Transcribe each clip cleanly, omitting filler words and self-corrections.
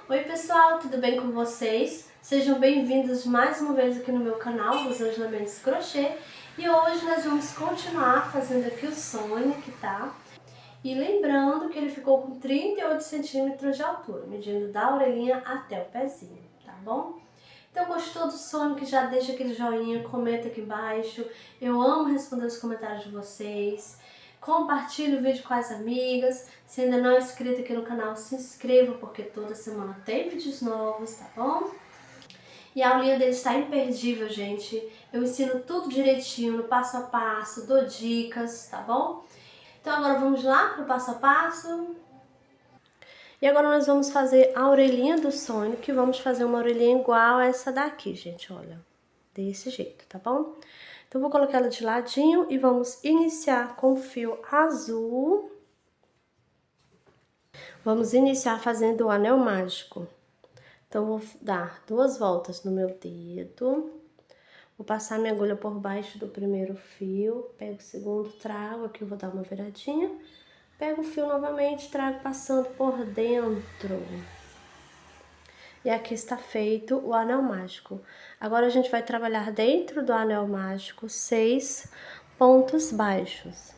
Oi pessoal, tudo bem com vocês? Sejam bem-vindos mais uma vez aqui no meu canal, Rosângela Mendes Crochê. E hoje nós vamos continuar fazendo aqui o Sonic, tá? E lembrando que ele ficou com 38 centímetros de altura, medindo da orelhinha até o pezinho, tá bom? Então gostou do Sonic? Já deixa aquele joinha, comenta aqui embaixo. Eu amo responder os comentários de vocês. Compartilhe o vídeo com as amigas. Se ainda não é inscrito aqui no canal, se inscreva, porque toda semana tem vídeos novos, tá bom? E a aulinha dele está imperdível, gente. Eu ensino tudo direitinho, no passo a passo, dou dicas, tá bom? Então agora vamos lá pro passo a passo. E agora nós vamos fazer a orelhinha do Sonic. Vamos fazer uma orelhinha igual a essa daqui, gente, olha. Desse jeito, tá bom? Então, vou colocar ela de ladinho e vamos iniciar com o fio azul. Vamos iniciar fazendo o anel mágico. Então, vou dar 2 voltas no meu dedo. Vou passar minha agulha por baixo do primeiro fio. Pego o segundo, trago. Aqui eu vou dar uma viradinha. Pego o fio novamente, trago passando por dentro. E aqui está feito o anel mágico. Agora a gente vai trabalhar dentro do anel mágico 6 pontos baixos.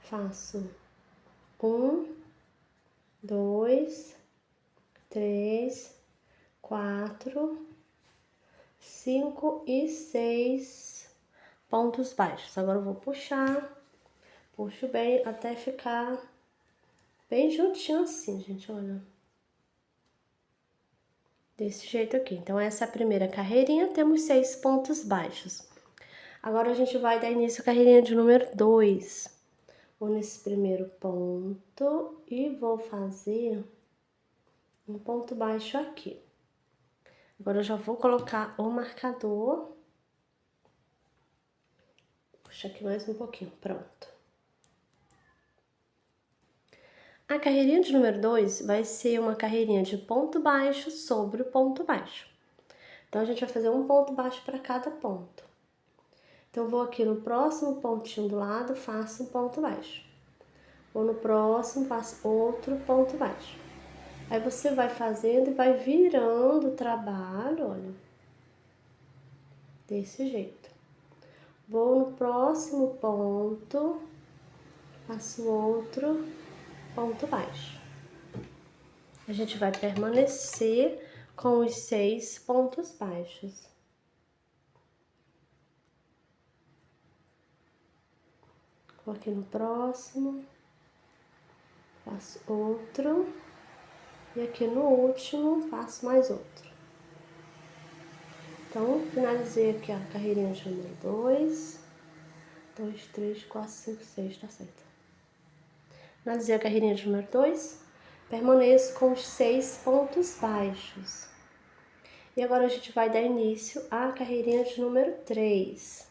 Faço 1, 2, 3, 4, 5 e 6 pontos baixos. Agora eu vou puxar, puxo bem até ficar bem juntinho assim, gente, olha. Desse jeito aqui. Então, essa é a primeira carreirinha, temos 6 pontos baixos. Agora, a gente vai dar início à carreirinha de número 2. Vou nesse primeiro ponto e vou fazer um ponto baixo aqui. Agora, eu já vou colocar o marcador. Puxa aqui mais um pouquinho, pronto. A carreirinha de número 2 vai ser uma carreirinha de ponto baixo sobre o ponto baixo. Então, a gente vai fazer um ponto baixo para cada ponto. Então, vou aqui no próximo pontinho do lado, faço um ponto baixo. Vou no próximo, faço outro ponto baixo. Aí, você vai fazendo e vai virando o trabalho, olha. Desse jeito. Vou no próximo ponto, faço outro ponto baixo. A gente vai permanecer com os 6 pontos baixos. Vou aqui no próximo, faço outro, e aqui no último faço mais outro. Então, finalizei aqui a carreirinha de número 2, 2, 3, 4, 5, 6, tá certo. Finalizei a carreirinha de número 2, permaneço com os 6 pontos baixos. E agora a gente vai dar início à carreirinha de número 3.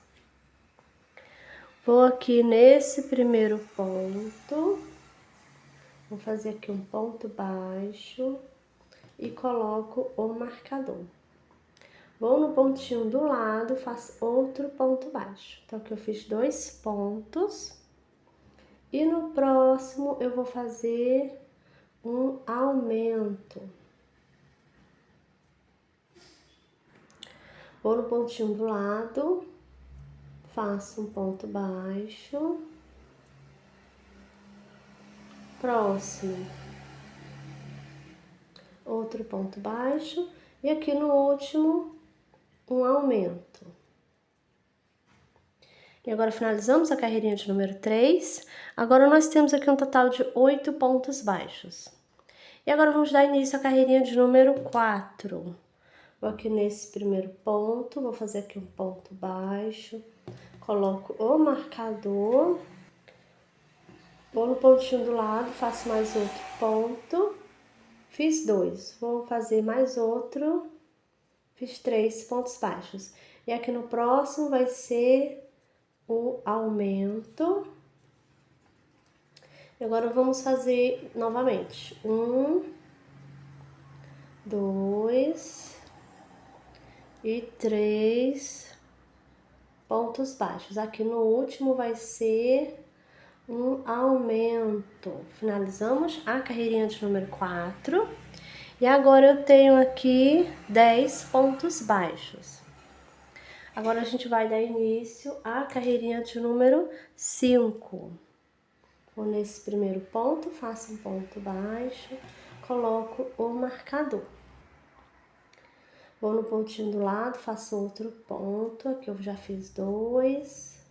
Vou aqui nesse primeiro ponto, vou fazer aqui um ponto baixo e coloco o marcador. Vou no pontinho do lado, faço outro ponto baixo. Então, aqui eu fiz 2 pontos. E no próximo, eu vou fazer um aumento. Vou no pontinho do lado, faço um ponto baixo. Próximo. Outro ponto baixo. E aqui no último, um aumento. E agora finalizamos a carreirinha de número 3. Agora nós temos aqui um total de 8 pontos baixos. E agora vamos dar início à carreirinha de número 4. Vou aqui nesse primeiro ponto, vou fazer aqui um ponto baixo, coloco o marcador, vou no pontinho do lado, faço mais outro ponto, fiz 2, vou fazer mais outro, fiz 3 pontos baixos. E aqui no próximo vai ser o aumento. E agora vamos fazer novamente 1, 2 e 3 pontos baixos. Aqui no último vai ser um aumento. Finalizamos a carreirinha de número 4. E agora eu tenho aqui 10 pontos baixos. Agora a gente vai dar início à carreirinha de número 5. Vou nesse primeiro ponto, faço um ponto baixo, coloco o marcador. Vou no pontinho do lado, faço outro ponto, aqui eu já fiz 2,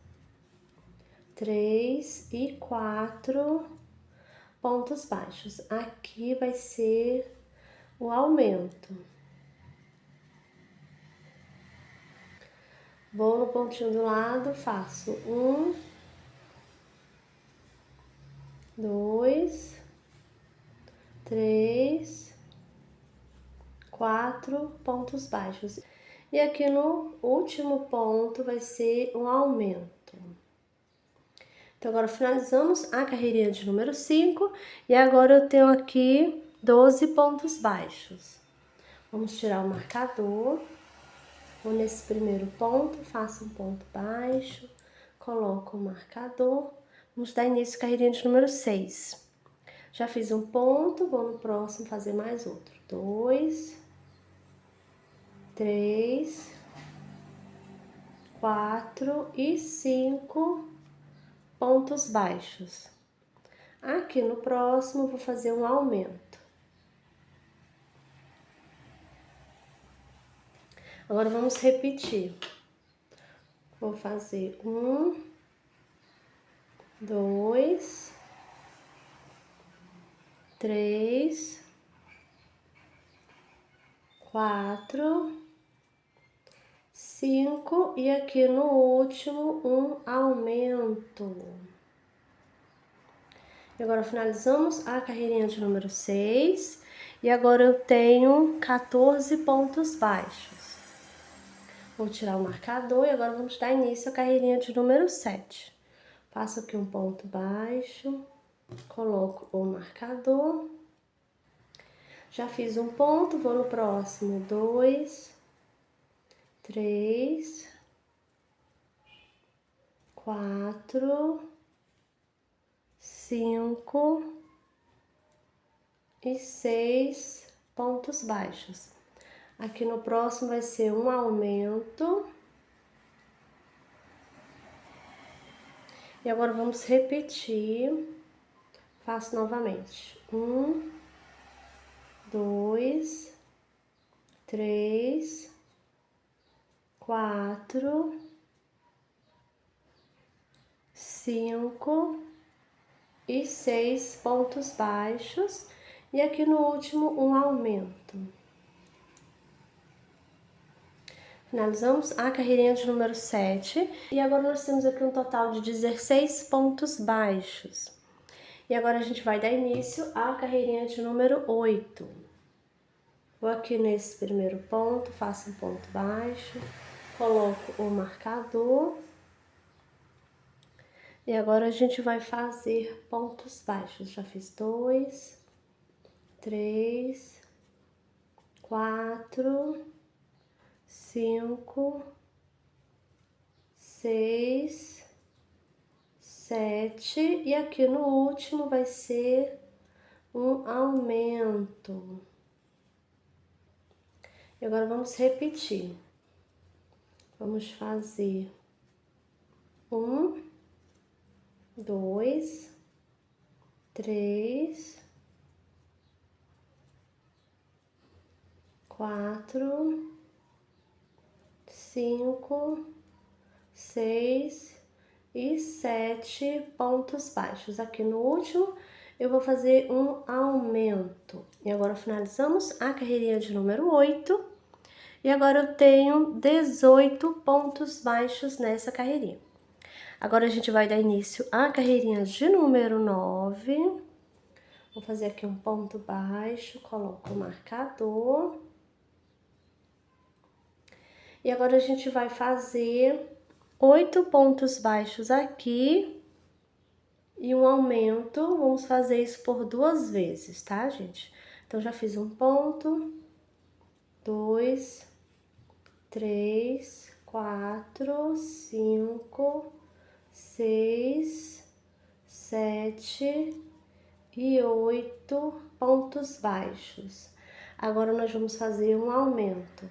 3 e 4 pontos baixos. Aqui vai ser o aumento. Vou no pontinho do lado, faço 1, 2, 3, 4 pontos baixos. E aqui no último ponto vai ser um aumento. Então, agora finalizamos a carreirinha de número 5 e agora eu tenho aqui 12 pontos baixos. Vamos tirar o marcador. Vou nesse primeiro ponto, faço um ponto baixo, coloco o marcador. Vamos dar início à carreirinha de número 6. Já fiz um ponto, vou no próximo fazer mais outro. 2, 3, 4 e 5 pontos baixos. Aqui no próximo vou fazer um aumento. Agora vamos repetir. Vou fazer 1, 2, 3, 4, 5 e aqui no último um aumento. E agora finalizamos a carreirinha de número 6 e agora eu tenho 14 pontos baixos. Vou tirar o marcador e agora vamos dar início à carreirinha de número 7. Faço aqui um ponto baixo, coloco o marcador. Já fiz um ponto, vou no próximo. 2, 3, 4, 5 e 6 pontos baixos. Aqui no próximo vai ser um aumento. E agora vamos repetir. Faço novamente. 1, 2, 3, 4, 5 e 6 pontos baixos. E aqui no último um aumento. Finalizamos a carreirinha de número 7 e agora nós temos aqui um total de 16 pontos baixos. E agora a gente vai dar início à carreirinha de número 8. Vou aqui nesse primeiro ponto, faço um ponto baixo, coloco o marcador. E agora a gente vai fazer pontos baixos. Já fiz 2, 3, 4, 5, 6, 7 e aqui no último vai ser um aumento. E agora vamos repetir. Vamos fazer 1, 2, 3, 4, 5, 6 e 7 pontos baixos. Aqui no último eu vou fazer um aumento. E agora finalizamos a carreirinha de número 8. E agora eu tenho 18 pontos baixos nessa carreirinha. Agora a gente vai dar início à carreirinha de número 9. Vou fazer aqui um ponto baixo, coloco o marcador. E agora a gente vai fazer 8 pontos baixos aqui e um aumento. Vamos fazer isso por 2 vezes, tá, gente? Então, já fiz um ponto, 2, 3, 4, 5, 6, 7 e 8 pontos baixos. Agora nós vamos fazer um aumento.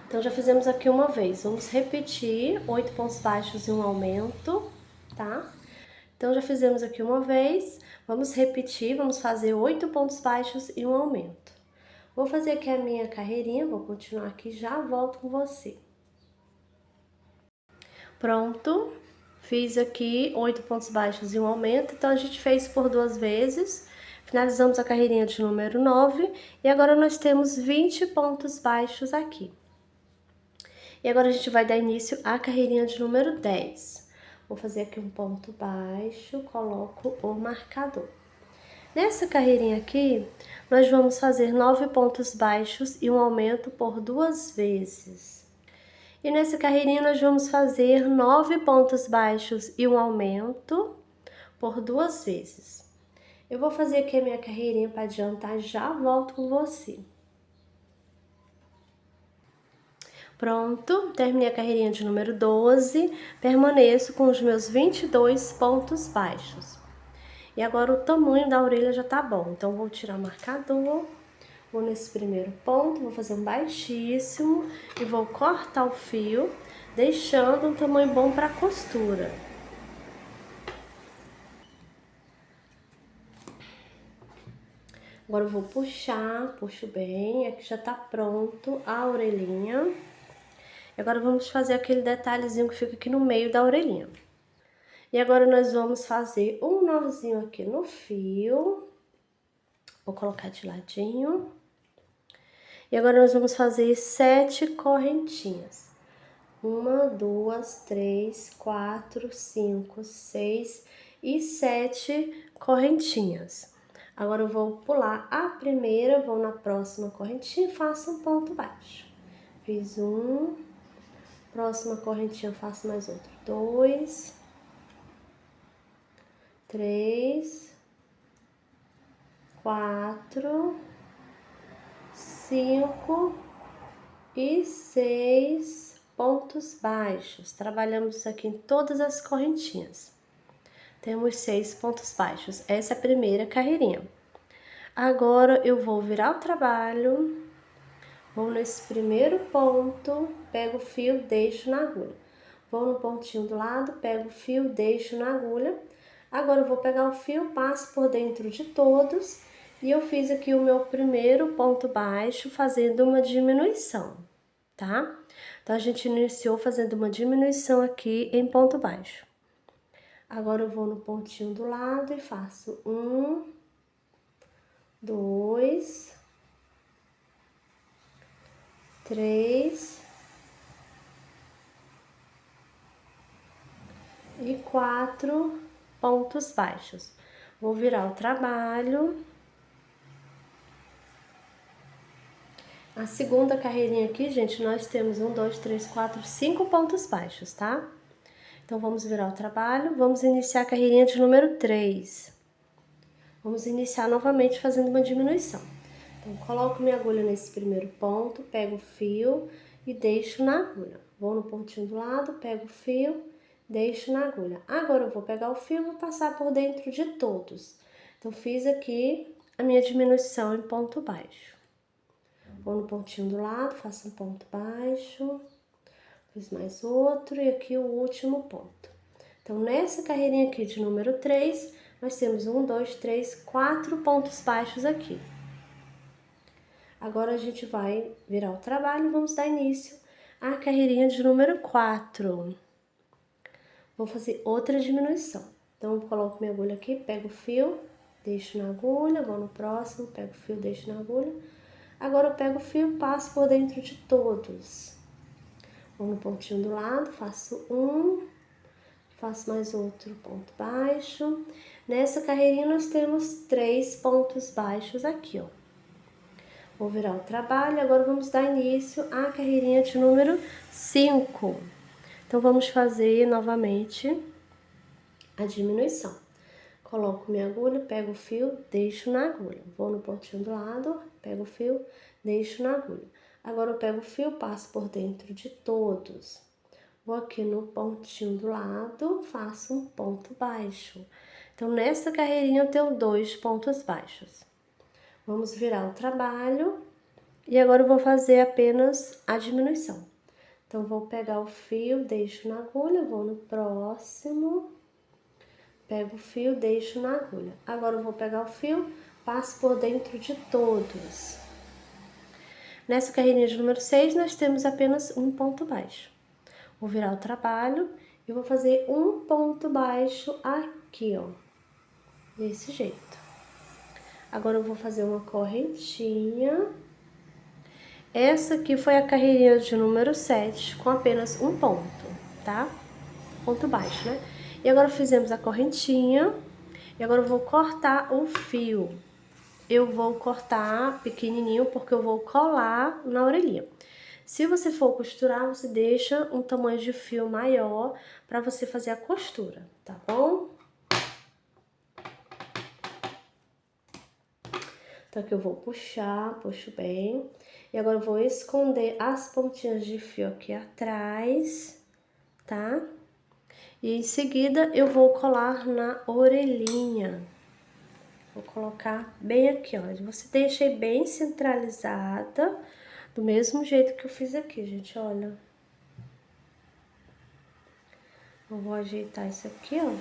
Então, já fizemos aqui uma vez. Vamos repetir 8 pontos baixos e um aumento, tá? Então, já fizemos aqui uma vez. Vamos repetir, vamos fazer 8 pontos baixos e um aumento. Vou fazer aqui a minha carreirinha, vou continuar aqui, já volto com você. Pronto, fiz aqui 8 pontos baixos e um aumento. Então, a gente fez por 2 vezes. Finalizamos a carreirinha de número 9. E agora nós temos 20 pontos baixos aqui. E agora a gente vai dar início à carreirinha de número 10. Vou fazer aqui um ponto baixo, coloco o marcador. Nessa carreirinha aqui, nós vamos fazer 9 pontos baixos e um aumento por 2 vezes. E nessa carreirinha nós vamos fazer 9 pontos baixos e um aumento por 2 vezes. Eu vou fazer aqui a minha carreirinha para adiantar, já volto com você. Pronto, terminei a carreirinha de número 12, permaneço com os meus 22 pontos baixos. E agora o tamanho da orelha já tá bom, então vou tirar o marcador, vou nesse primeiro ponto, vou fazer um baixíssimo e vou cortar o fio, deixando um tamanho bom para costura. Agora eu vou puxar, puxo bem, aqui já tá pronto a orelhinha. Agora vamos fazer aquele detalhezinho que fica aqui no meio da orelhinha. E agora nós vamos fazer um nozinho aqui no fio. Vou colocar de ladinho. E agora nós vamos fazer 7 correntinhas. 1, 2, 3, 4, 5, 6 e 7 correntinhas. Agora eu vou pular a primeira, vou na próxima correntinha e faço um ponto baixo. Fiz um, próxima correntinha faço mais outro, 2, 3, 4, 5 e 6 pontos baixos. Trabalhamos isso aqui em todas as correntinhas. Temos 6 pontos baixos. Essa é a primeira carreirinha. Agora eu vou virar o trabalho, vou nesse primeiro ponto, pego o fio, deixo na agulha. Vou no pontinho do lado, pego o fio, deixo na agulha. Agora eu vou pegar o fio, passo por dentro de todos e eu fiz aqui o meu primeiro ponto baixo fazendo uma diminuição, tá? Então a gente iniciou fazendo uma diminuição aqui em ponto baixo. Agora eu vou no pontinho do lado e faço 1, 2, 3 e 4 pontos baixos. Vou virar o trabalho. A segunda carreirinha aqui, gente, nós temos 1, 2, 3, 4, 5 pontos baixos, tá? Então, vamos virar o trabalho, vamos iniciar a carreirinha de número 3. Vamos iniciar novamente fazendo uma diminuição. Então, coloco minha agulha nesse primeiro ponto, pego o fio e deixo na agulha. Vou no pontinho do lado, pego o fio, deixo na agulha. Agora, eu vou pegar o fio e vou passar por dentro de todos. Então, fiz aqui a minha diminuição em ponto baixo. Vou no pontinho do lado, faço um ponto baixo, fiz mais outro e aqui o último ponto. Então, nessa carreirinha aqui de número 3, nós temos 1, 2, 3, 4 pontos baixos aqui. Agora, a gente vai virar o trabalho e vamos dar início à carreirinha de número 4. Vou fazer outra diminuição. Então, eu coloco minha agulha aqui, pego o fio, deixo na agulha, vou no próximo, pego o fio, deixo na agulha. Agora, eu pego o fio e passo por dentro de todos. Vou no pontinho do lado, faço um, faço mais outro ponto baixo. Nessa carreirinha, nós temos 3 pontos baixos aqui, ó. Vou virar o trabalho, agora vamos dar início à carreirinha de número 5. Então, vamos fazer novamente a diminuição. Coloco minha agulha, pego o fio, deixo na agulha. Vou no pontinho do lado, pego o fio, deixo na agulha. Agora eu pego o fio, passo por dentro de todos. Vou aqui no pontinho do lado, faço um ponto baixo. Então, nessa carreirinha eu tenho 2 pontos baixos. Vamos virar o trabalho e agora eu vou fazer apenas a diminuição. Então, vou pegar o fio, deixo na agulha, vou no próximo, pego o fio, deixo na agulha. Agora eu vou pegar o fio, passo por dentro de todos. Nessa carreirinha de número 6, nós temos apenas um ponto baixo. Vou virar o trabalho e vou fazer um ponto baixo aqui, ó. Desse jeito. Agora eu vou fazer uma correntinha. Essa aqui foi a carreirinha de número 7, com apenas um ponto, tá? Ponto baixo, né? E agora fizemos a correntinha. E agora eu vou cortar o fio. Eu vou cortar pequenininho porque eu vou colar na orelhinha. Se você for costurar, você deixa um tamanho de fio maior para você fazer a costura, tá bom? Então aqui eu vou puxar, puxo bem. E agora eu vou esconder as pontinhas de fio aqui atrás, tá? E em seguida eu vou colar na orelhinha. Vou colocar bem aqui, ó. Você deixa aí bem centralizada, do mesmo jeito que eu fiz aqui, gente, olha. Eu vou ajeitar isso aqui, ó.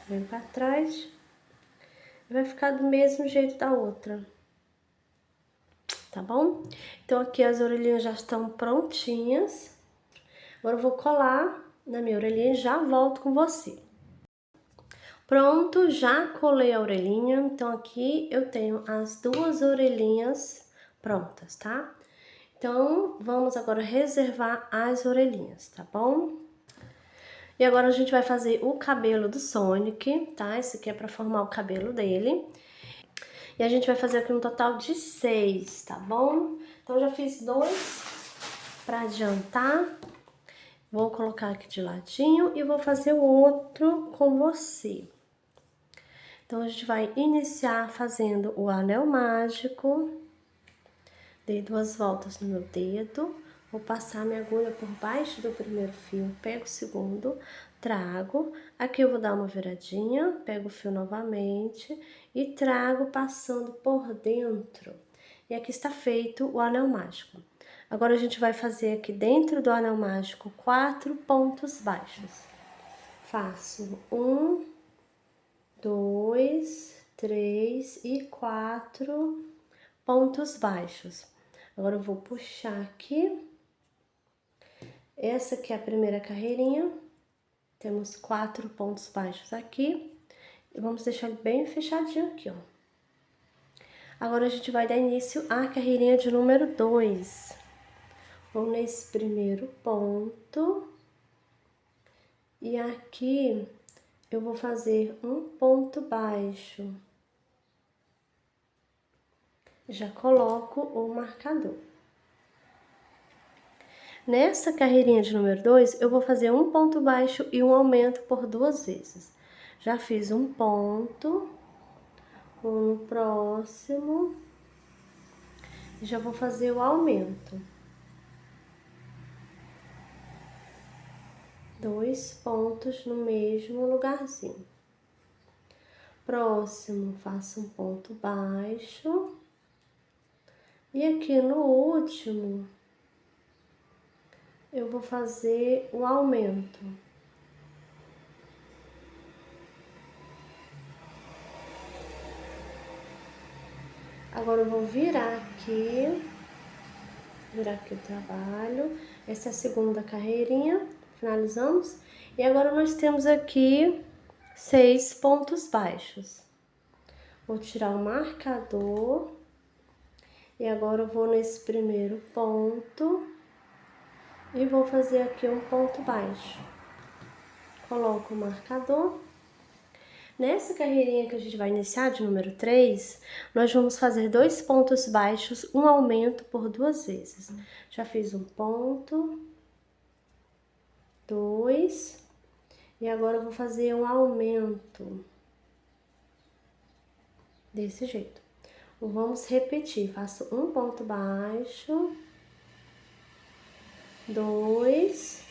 Vem pra trás. Vai ficar do mesmo jeito da outra. Tá bom? Então, aqui as orelhinhas já estão prontinhas. Agora eu vou colar na minha orelhinha e já volto com você. Pronto, já colei a orelhinha. Então, aqui eu tenho as 2 orelhinhas prontas, tá? Então, vamos agora reservar as orelhinhas, tá bom? E agora a gente vai fazer o cabelo do Sonic, tá? Esse aqui é pra formar o cabelo dele. E a gente vai fazer aqui um total de 6, tá bom? Então, eu já fiz 2 pra adiantar. Vou colocar aqui de ladinho e vou fazer o outro com você. Então, a gente vai iniciar fazendo o anel mágico. Dei 2 voltas no meu dedo. Vou passar minha agulha por baixo do primeiro fio, pego o segundo, trago. Aqui eu vou dar uma viradinha, pego o fio novamente e trago passando por dentro. E aqui está feito o anel mágico. Agora a gente vai fazer aqui dentro do anel mágico 4 pontos baixos. Faço 1, 2, 3 e 4 pontos baixos. Agora eu vou puxar aqui. Essa aqui é a primeira carreirinha. Temos 4 pontos baixos aqui. E vamos deixar bem fechadinho aqui, ó. Agora a gente vai dar início à carreirinha de número 2. Vou nesse primeiro ponto. E aqui eu vou fazer um ponto baixo. Já coloco o marcador. Nessa carreirinha de número 2, eu vou fazer um ponto baixo e um aumento por 2 vezes. Já fiz um ponto, vou no próximo, e já vou fazer o aumento. 2 pontos no mesmo lugarzinho. Próximo, faço um ponto baixo. E aqui no último, eu vou fazer o aumento. Agora eu vou virar aqui o trabalho. Essa é a segunda carreirinha, finalizamos. E agora nós temos aqui 6 pontos baixos. Vou tirar o marcador. E agora eu vou nesse primeiro ponto e vou fazer aqui um ponto baixo. Coloco o marcador. Nessa carreirinha que a gente vai iniciar, de número 3, nós vamos fazer 2 pontos baixos, um aumento por 2 vezes. Já fiz um ponto, 2, e agora eu vou fazer um aumento. Desse jeito. Vamos repetir, faço um ponto baixo, 2,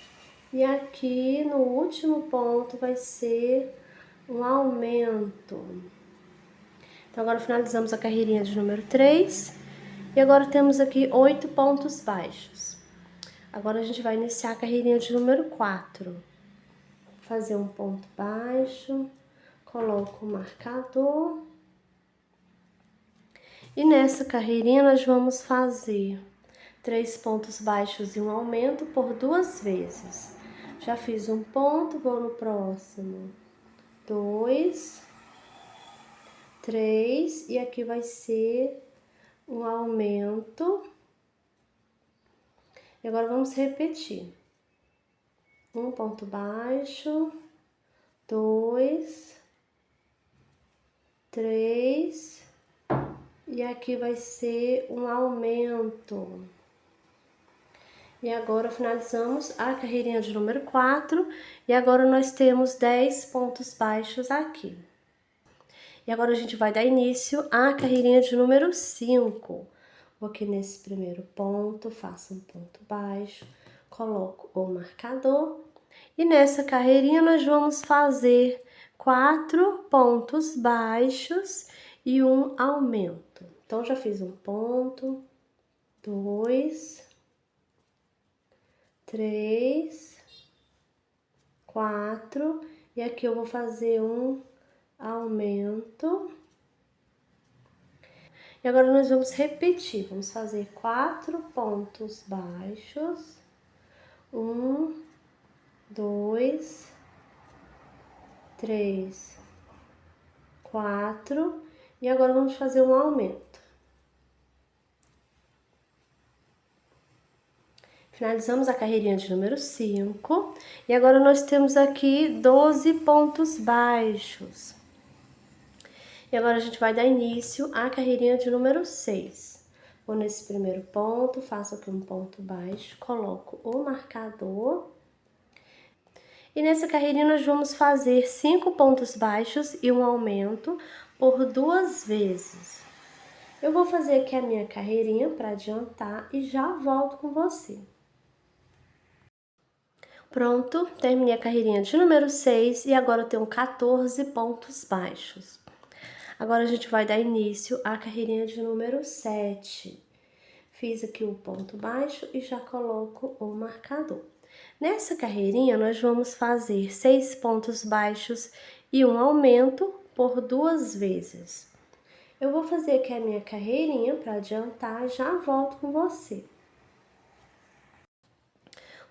e aqui no último ponto vai ser um aumento. Então, agora finalizamos a carreirinha de número 3. E agora temos aqui 8 pontos baixos. Agora a gente vai iniciar a carreirinha de número 4. Vou fazer um ponto baixo, coloco o marcador. E nessa carreirinha nós vamos fazer 3 pontos baixos e um aumento por 2 vezes. Já fiz um ponto, vou no próximo. 2, 3, e aqui vai ser um aumento. E agora vamos repetir. Um ponto baixo, 2, 3, e aqui vai ser um aumento. E agora finalizamos a carreirinha de número 4, e agora nós temos 10 pontos baixos aqui. E agora a gente vai dar início à carreirinha de número 5. Vou aqui nesse primeiro ponto, faço um ponto baixo, coloco o marcador. E nessa carreirinha nós vamos fazer 4 pontos baixos e um aumento. Então, já fiz um ponto, 2, 3, 4, e aqui eu vou fazer um aumento. E agora nós vamos repetir, vamos fazer 4 pontos baixos, 1, 2, 3, 4, e agora vamos fazer um aumento. Finalizamos a carreirinha de número 5, e agora nós temos aqui 12 pontos baixos. E agora a gente vai dar início à carreirinha de número 6. Vou nesse primeiro ponto, faço aqui um ponto baixo, coloco o marcador. E nessa carreirinha nós vamos fazer 5 pontos baixos e um aumento por 2 vezes. Eu vou fazer aqui a minha carreirinha para adiantar e já volto com você. Pronto, terminei a carreirinha de número 6 e agora eu tenho 14 pontos baixos. Agora a gente vai dar início à carreirinha de número 7. Fiz aqui o ponto baixo e já coloco o marcador. Nessa carreirinha, nós vamos fazer 6 pontos baixos e um aumento por 2 vezes. Eu vou fazer aqui a minha carreirinha para adiantar, já volto com você.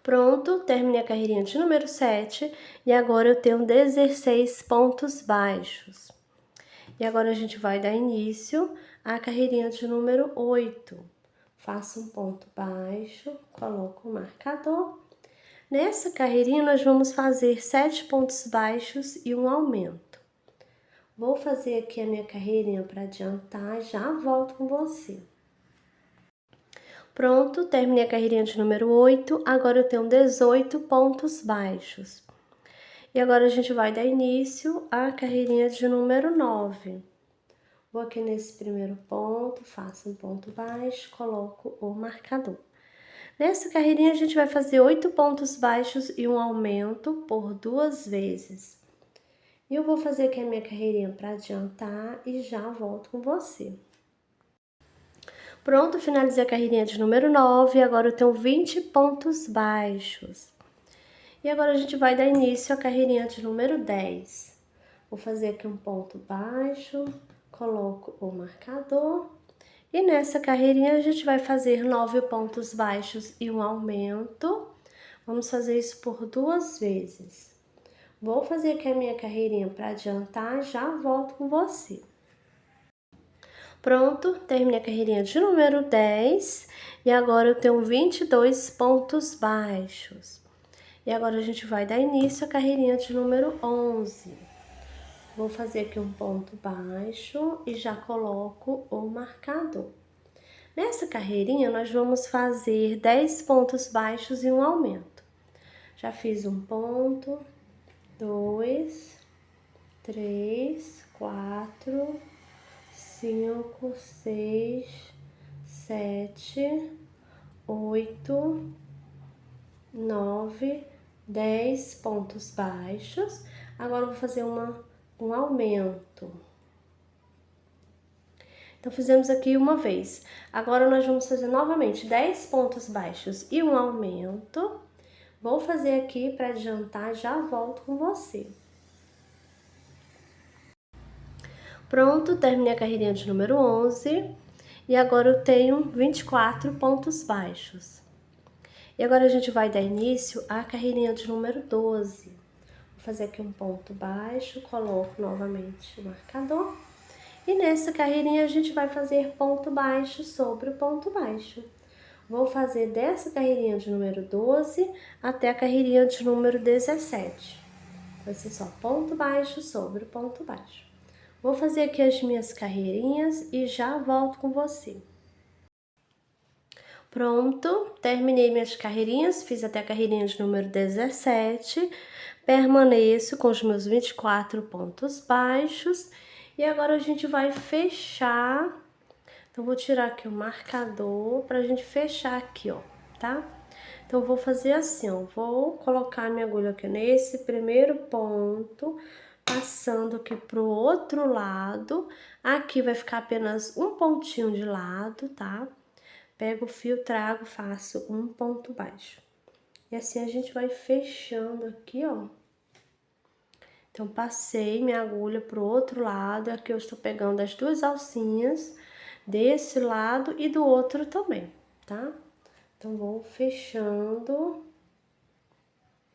Pronto, terminei a carreirinha de número 7 e agora eu tenho 16 pontos baixos. E agora a gente vai dar início à carreirinha de número 8. Faço um ponto baixo, coloco o marcador. Nessa carreirinha nós vamos fazer 7 pontos baixos e um aumento. Vou fazer aqui a minha carreirinha para adiantar, já volto com você. Pronto, terminei a carreirinha de número 8, agora eu tenho 18 pontos baixos. E agora a gente vai dar início à carreirinha de número 9. Vou aqui nesse primeiro ponto, faço um ponto baixo, coloco o marcador. Nessa carreirinha a gente vai fazer 8 pontos baixos e um aumento por 2 vezes. E eu vou fazer aqui a minha carreirinha para adiantar e já volto com você. Pronto, finalizei a carreirinha de número 9, agora eu tenho 20 pontos baixos. E agora a gente vai dar início à carreirinha de número 10. Vou fazer aqui um ponto baixo, coloco o marcador. E nessa carreirinha a gente vai fazer 9 pontos baixos e um aumento. Vamos fazer isso por 2 vezes. Vou fazer aqui a minha carreirinha para adiantar, já volto com você. Pronto, terminei a carreirinha de número 10 e agora eu tenho 22 pontos baixos. E agora a gente vai dar início à carreirinha de número 11. Vou fazer aqui um ponto baixo e já coloco o marcador. Nessa carreirinha nós vamos fazer 10 pontos baixos e um aumento. Já fiz um ponto, 2, 3, 4, 5, 6, 7, 8, 9, 10 pontos baixos. Agora eu vou fazer uma um aumento. Então, fizemos aqui uma vez. Agora, nós vamos fazer novamente 10 pontos baixos e um aumento. Vou fazer aqui para adiantar, já volto com você. Pronto, terminei a carreirinha de número 11. E agora eu tenho 24 pontos baixos. E agora a gente vai dar início à carreirinha de número 12. Vou fazer aqui um ponto baixo, coloco novamente o marcador. E nessa carreirinha a gente vai fazer ponto baixo sobre o ponto baixo. Vou fazer dessa carreirinha de número 12 até a carreirinha de número 17. Vai ser só ponto baixo sobre ponto baixo. Vou fazer aqui as minhas carreirinhas e já volto com você. Pronto, terminei minhas carreirinhas, fiz até a carreirinha de número 17. Permaneço com os meus 24 pontos baixos. E agora a gente vai fechar. Então, vou tirar aqui o marcador pra gente fechar aqui, ó, tá? Então, vou fazer assim, ó. Vou colocar minha agulha aqui nesse primeiro ponto, passando aqui pro outro lado. Aqui vai ficar apenas um pontinho de lado, tá? Pego o fio, trago, faço um ponto baixo. E assim a gente vai fechando aqui, ó. Então, passei minha agulha pro outro lado. Aqui eu estou pegando as duas alcinhas desse lado e do outro também, tá? Então, vou fechando,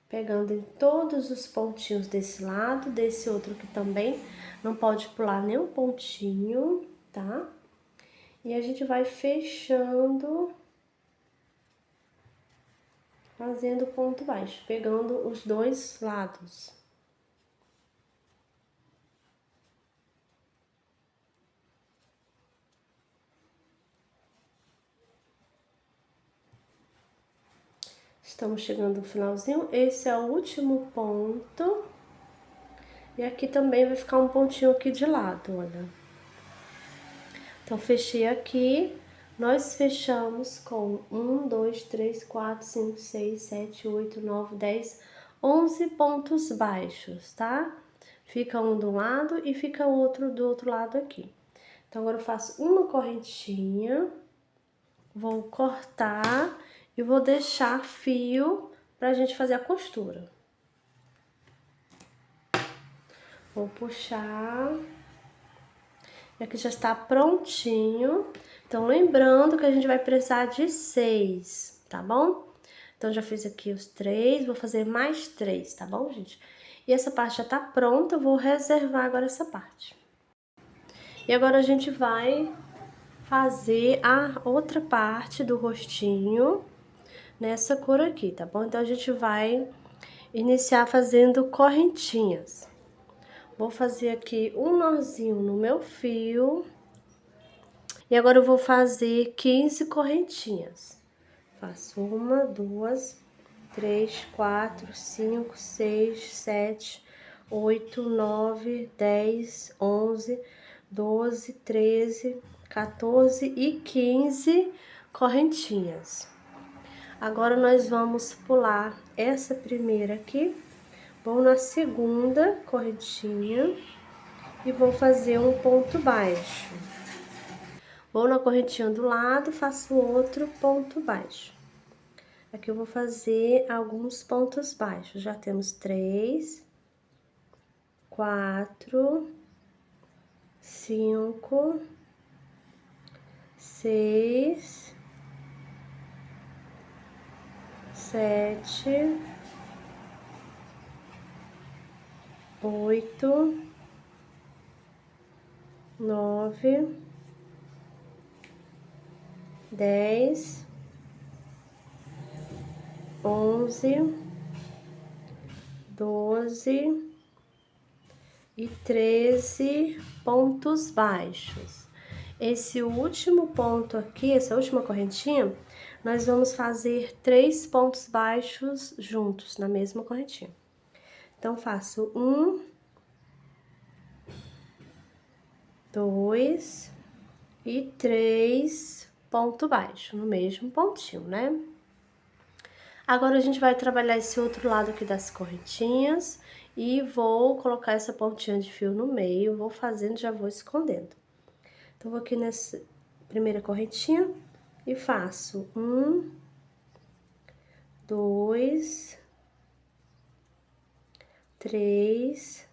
pegando em todos os pontinhos desse lado, desse outro aqui também. Não pode pular nenhum pontinho, tá? E a gente vai fechando, fazendo ponto baixo, pegando os dois lados. Estamos chegando no finalzinho, esse é o último ponto. E aqui também vai ficar um pontinho aqui de lado, olha. Então, fechei aqui, nós fechamos com 1, 2, 3, 4, 5, 6, 7, 8, 9, 10, 11 pontos baixos, tá? Fica um do lado e fica outro do outro lado aqui. Então, agora eu faço uma correntinha, vou cortar e vou deixar fio pra gente fazer a costura. Vou puxar. E aqui já está prontinho. Então, lembrando que a gente vai precisar de 6, tá bom? Então, já fiz aqui os 3, vou fazer mais 3, tá bom, gente? E essa parte já tá pronta, eu vou reservar agora essa parte. E agora a gente vai fazer a outra parte do rostinho nessa cor aqui, tá bom? Então, a gente vai iniciar fazendo correntinhas. Vou fazer aqui um nozinho no meu fio. E agora eu vou fazer 15 correntinhas. Faço 1, 2, 3, 4, 5, 6, 7, 8, 9, 10, 11, 12, 13, 14 e 15 correntinhas. Agora, nós vamos pular essa primeira aqui, vou na segunda correntinha e vou fazer um ponto baixo. Vou na correntinha do lado, faço outro ponto baixo. Aqui eu vou fazer alguns pontos baixos. Já temos 3, 4, 5, 6, 7, 8, 9, 10, 11, 12 e 13 pontos baixos. Esse último ponto aqui, essa última correntinha, nós vamos fazer 3 pontos baixos juntos na mesma correntinha. Então, faço 1, 2 e 3 ponto baixo no mesmo pontinho, né? Agora, a gente vai trabalhar esse outro lado aqui das correntinhas E vou colocar essa pontinha de fio no meio, vou fazendo e já vou escondendo. Então, vou aqui nessa primeira correntinha e faço 1, 2, 3,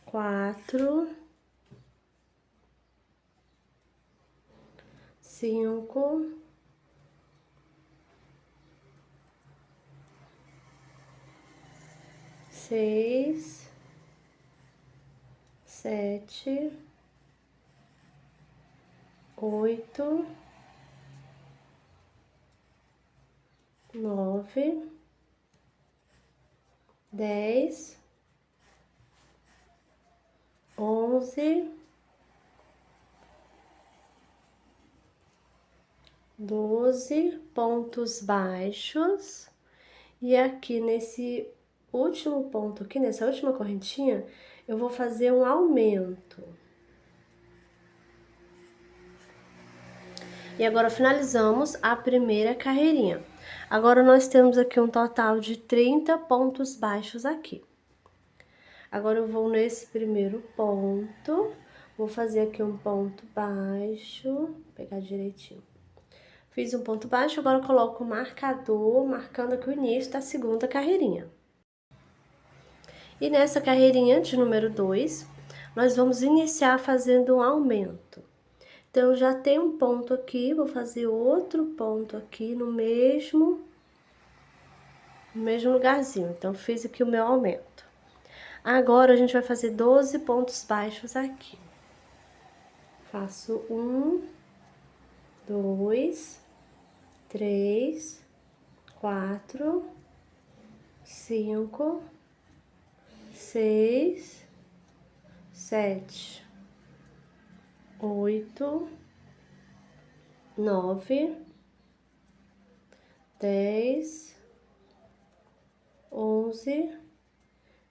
4, 5, 6, 7, 8, 9, 10, 11, 12 pontos baixos. E aqui nesse último ponto aqui, nessa última correntinha, eu vou fazer um aumento. E agora finalizamos a primeira carreirinha. Agora nós temos aqui um total de 30 pontos baixos aqui. Agora eu vou nesse primeiro ponto, vou fazer aqui um ponto baixo, vou pegar direitinho. Fiz um ponto baixo, agora eu coloco o marcador, marcando aqui o início da segunda carreirinha. E nessa carreirinha de número 2, nós vamos iniciar fazendo um aumento. Então, já tem um ponto aqui, vou fazer outro ponto aqui no mesmo lugarzinho. Então, fiz aqui o meu aumento. Agora, a gente vai fazer 12 pontos baixos aqui. Faço 1, 2, 3, 4, 5, 6, 7, 8, 9, 10, 11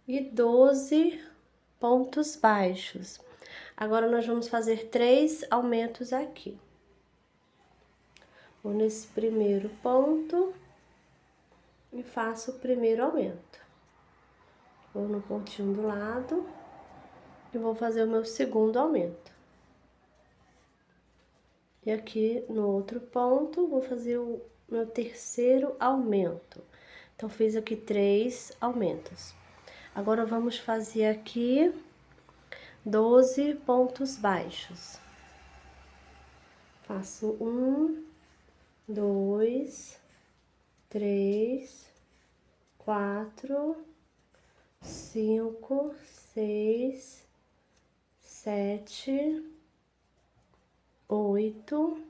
e 12 pontos baixos. Agora, nós vamos fazer 3 aumentos aqui. Vou nesse primeiro ponto e faço o primeiro aumento. Vou no pontinho do lado e vou fazer o meu segundo aumento. E aqui no outro ponto, vou fazer o meu terceiro aumento. Então, fiz aqui 3 aumentos. Agora, vamos fazer aqui 12 pontos baixos. Faço 1, 2, 3, 4, 5, 6, 7, 8,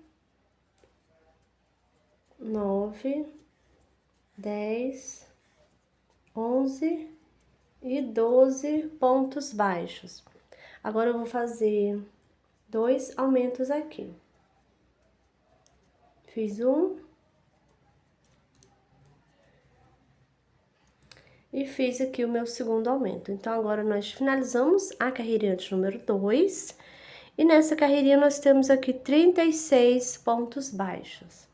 9, 10, 11 e 12 pontos baixos. Agora, eu vou fazer 2 aumentos aqui. Fiz um. E fiz aqui o meu segundo aumento. Então, agora nós finalizamos a carreirinha de número 2. E nessa carreirinha nós temos aqui 36 pontos baixos.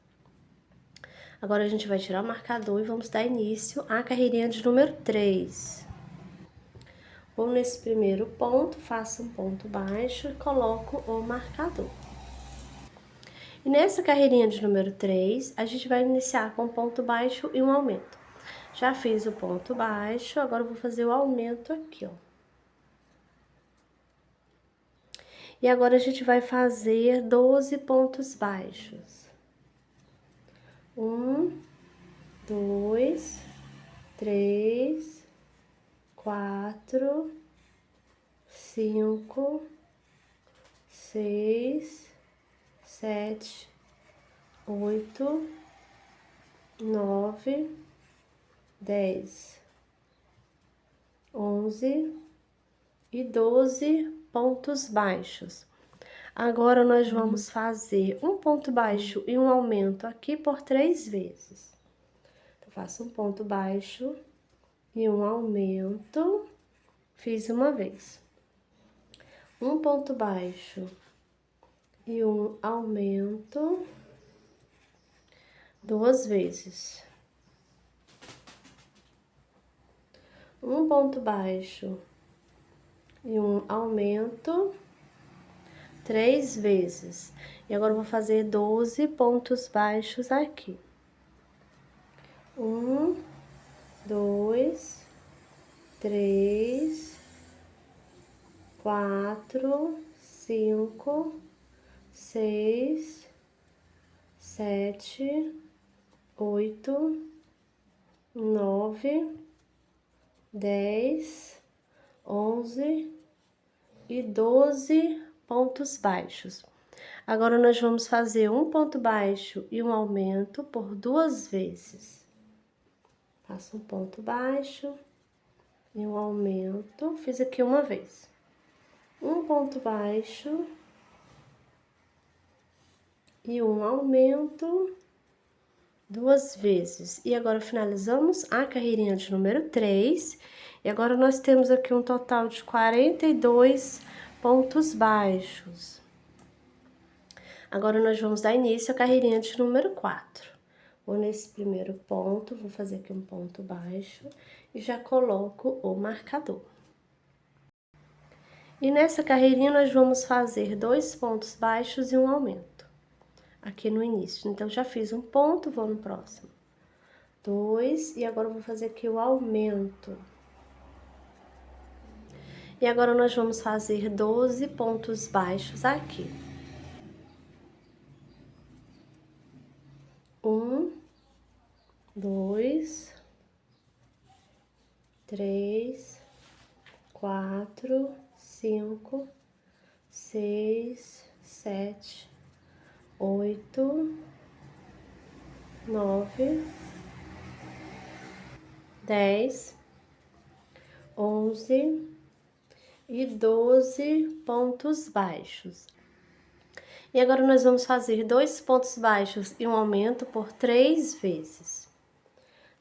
Agora, a gente vai tirar o marcador e vamos dar início à carreirinha de número 3. Vou nesse primeiro ponto, faço um ponto baixo e coloco o marcador. E nessa carreirinha de número 3, a gente vai iniciar com um ponto baixo e um aumento. Já fiz o ponto baixo, agora eu vou fazer o aumento aqui, ó. E agora a gente vai fazer 12 pontos baixos. 1, 2, 3, 4, 5, 6, 7, 8, 9, 10, 11 e 12 pontos baixos. Agora, nós vamos fazer um ponto baixo e um aumento aqui por 3 vezes. Então, faço um ponto baixo e um aumento, fiz uma vez. Um ponto baixo e um aumento, 2 vezes. um ponto baixo e um aumento 3 vezes. E agora eu vou fazer 12 pontos baixos aqui. 1, 2, 3, 4, 5, 6, 7, 8, 9, 10, 11 e 12 pontos baixos. Agora, nós vamos fazer um ponto baixo e um aumento por 2 vezes. Faço um ponto baixo e um aumento, fiz aqui uma vez. Um ponto baixo e um aumento 2 vezes. E agora finalizamos a carreirinha de número 3. E agora nós temos aqui um total de 42 pontos baixos. Agora nós vamos dar início à carreirinha de número 4. Vou nesse primeiro ponto, vou fazer aqui um ponto baixo e já coloco o marcador. E nessa carreirinha nós vamos fazer 2 pontos baixos e um aumento. Aqui no início. Então, já fiz um ponto, vou no próximo. 2, e agora eu vou fazer aqui o aumento. E agora nós vamos fazer 12 pontos baixos aqui. 1, 2, 3, 4, 5, 6, 7, 8, 9, 10, 11 e 12 pontos baixos. E agora nós vamos fazer 2 pontos baixos e um aumento por 3 vezes.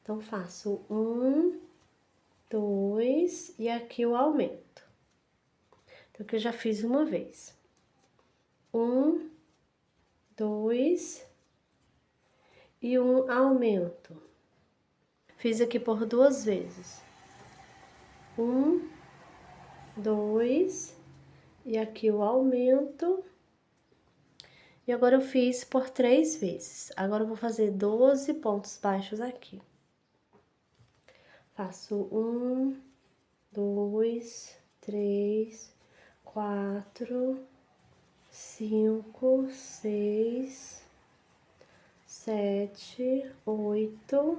Então, faço 1, 2 e aqui o aumento. Então, aqui eu já fiz uma vez. 1, 2 e um aumento. Fiz aqui por 2 vezes. 1, 2 e aqui o aumento. E agora eu fiz por 3 vezes. Agora eu vou fazer 12 pontos baixos aqui. Faço 1, 2, 3, 4, 5, 6, 7, 8,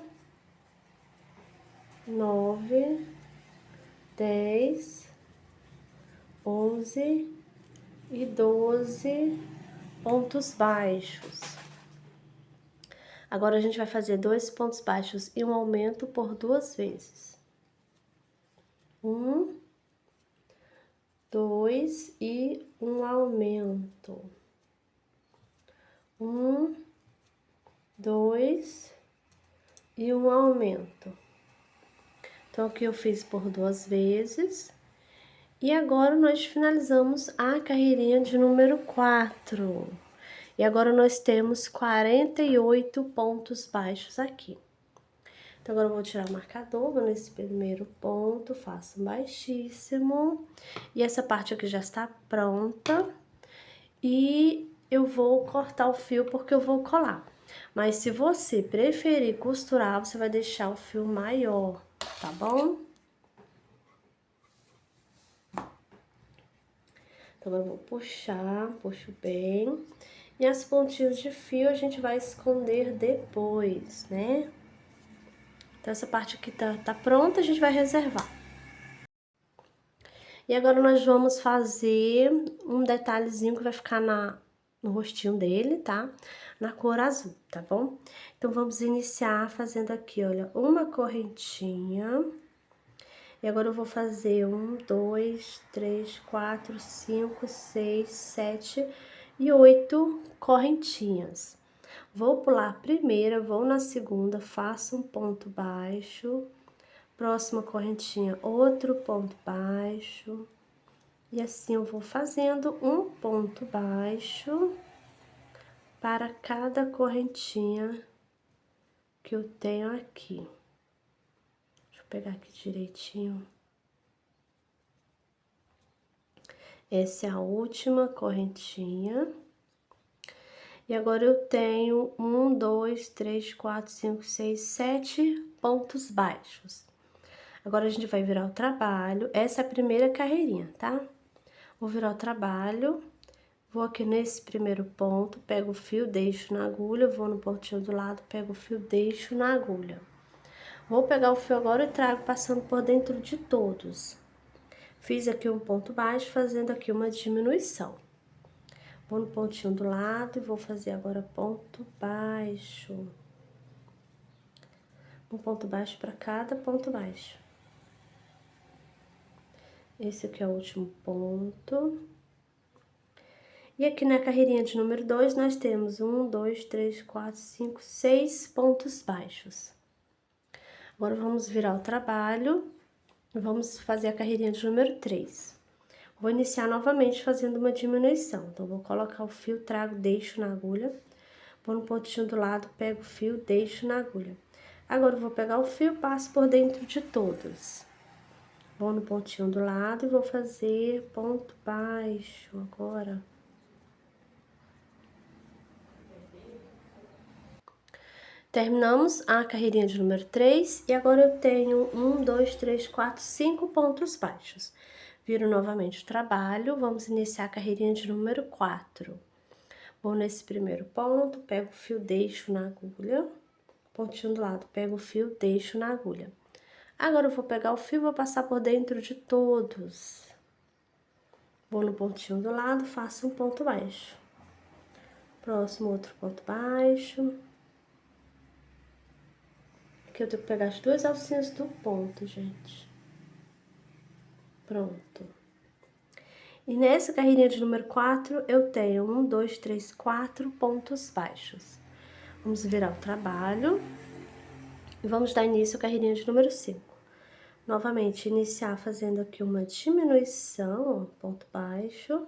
9, 10, 11 e 12 pontos baixos. Agora a gente vai fazer 2 pontos baixos e um aumento por 2 vezes. 1, 2 e um aumento. 1, 2 e um aumento. Então, aqui eu fiz por 2 vezes. E agora nós finalizamos a carreirinha de número 4. E agora nós temos 48 pontos baixos aqui. Então, agora eu vou tirar o marcador, vou nesse primeiro ponto, faço um baixíssimo. E essa parte aqui já está pronta. E eu vou cortar o fio porque eu vou colar. Mas se você preferir costurar, você vai deixar o fio maior, tá bom? Então, eu vou puxar, puxo bem. E as pontinhas de fio a gente vai esconder depois, né? Então, essa parte aqui tá pronta, a gente vai reservar. E agora nós vamos fazer um detalhezinho que vai ficar no rostinho dele, tá? Na cor azul, tá bom? Então, vamos iniciar fazendo aqui, olha, uma correntinha. E agora eu vou fazer 1, 2, 3, 4, 5, 6, 7 e 8 correntinhas. Vou pular a primeira, vou na segunda, faço um ponto baixo, próxima correntinha, outro ponto baixo, e assim eu vou fazendo um ponto baixo para cada correntinha que eu tenho aqui. Deixa eu pegar aqui direitinho. Essa é a última correntinha. E agora eu tenho 1, 2, 3, 4, 5, 6, 7 pontos baixos. Agora a gente vai virar o trabalho. Essa é a primeira carreirinha, tá? Vou virar o trabalho. Vou aqui nesse primeiro ponto, pego o fio, deixo na agulha, vou no pontinho do lado, pego o fio, deixo na agulha. Vou pegar o fio agora e trago passando por dentro de todos. Fiz aqui um ponto baixo, fazendo aqui uma diminuição. Vou no pontinho do lado e vou fazer agora ponto baixo. Um ponto baixo para cada ponto baixo. Esse aqui é o último ponto. E aqui na carreirinha de número 2, nós temos 1, 2, 3, 4, 5, 6 pontos baixos. Agora, vamos virar o trabalho e vamos fazer a carreirinha de número 3. Vou iniciar novamente fazendo uma diminuição. Então, vou colocar o fio, trago, deixo na agulha. Vou no pontinho do lado, pego o fio, deixo na agulha. Agora, eu vou pegar o fio, passo por dentro de todos. Vou no pontinho do lado e vou fazer ponto baixo agora. Terminamos a carreirinha de número 3 e agora eu tenho 1, 2, 3, 4, 5 pontos baixos. Viro novamente o trabalho, vamos iniciar a carreirinha de número 4. Vou nesse primeiro ponto, pego o fio, deixo na agulha, pontinho do lado, pego o fio, deixo na agulha. Agora eu vou pegar o fio e vou passar por dentro de todos. Vou no pontinho do lado, faço um ponto baixo. Próximo, outro ponto baixo. Aqui eu tenho que pegar as duas alcinhas do ponto, gente. Pronto. E nessa carreirinha de número 4, eu tenho 1, 2, 3, 4 pontos baixos. Vamos virar o trabalho e vamos dar início à carreirinha de número 5. Novamente, iniciar fazendo aqui uma diminuição, ó, ponto baixo.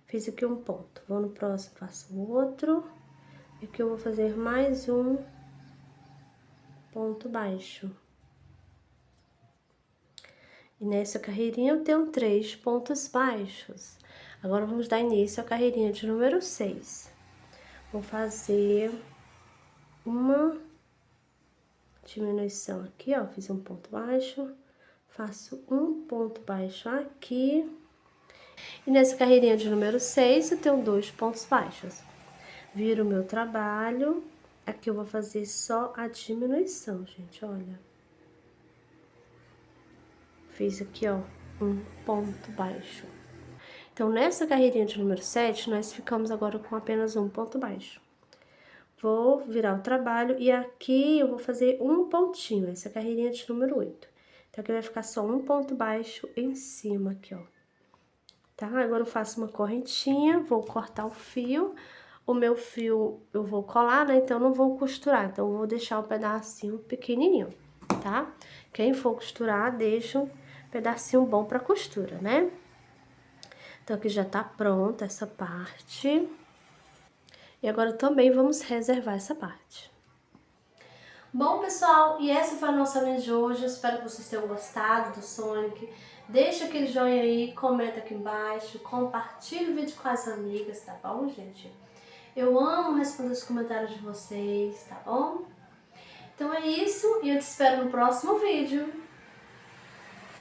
Fiz aqui um ponto. Vou no próximo, faço outro. E aqui eu vou fazer mais um ponto baixo. E nessa carreirinha eu tenho 3 pontos baixos. Agora, vamos dar início à carreirinha de número 6. Vou fazer uma diminuição aqui, ó, fiz um ponto baixo, faço um ponto baixo aqui. E nessa carreirinha de número 6, eu tenho 2 pontos baixos. Viro o meu trabalho, aqui eu vou fazer só a diminuição, gente, olha. Fiz aqui, ó, um ponto baixo. Então, nessa carreirinha de número 7, nós ficamos agora com apenas um ponto baixo. Vou virar o trabalho e aqui eu vou fazer um pontinho, essa carreirinha de número 8. Então, aqui vai ficar só um ponto baixo em cima aqui, ó. Tá? Agora eu faço uma correntinha, vou cortar o fio. O meu fio eu vou colar, né? Então, eu não vou costurar, então eu vou deixar o pedacinho pequenininho, tá? Quem for costurar, deixa um pedacinho bom pra costura, né? Então, aqui já tá pronta essa parte. E agora também vamos reservar essa parte. Bom, pessoal, e essa foi a nossa aula de hoje. Eu espero que vocês tenham gostado do Sonic. Deixa aquele joinha aí, comenta aqui embaixo, compartilha o vídeo com as amigas, tá bom, gente? Eu amo responder os comentários de vocês, tá bom? Então é isso, e eu te espero no próximo vídeo.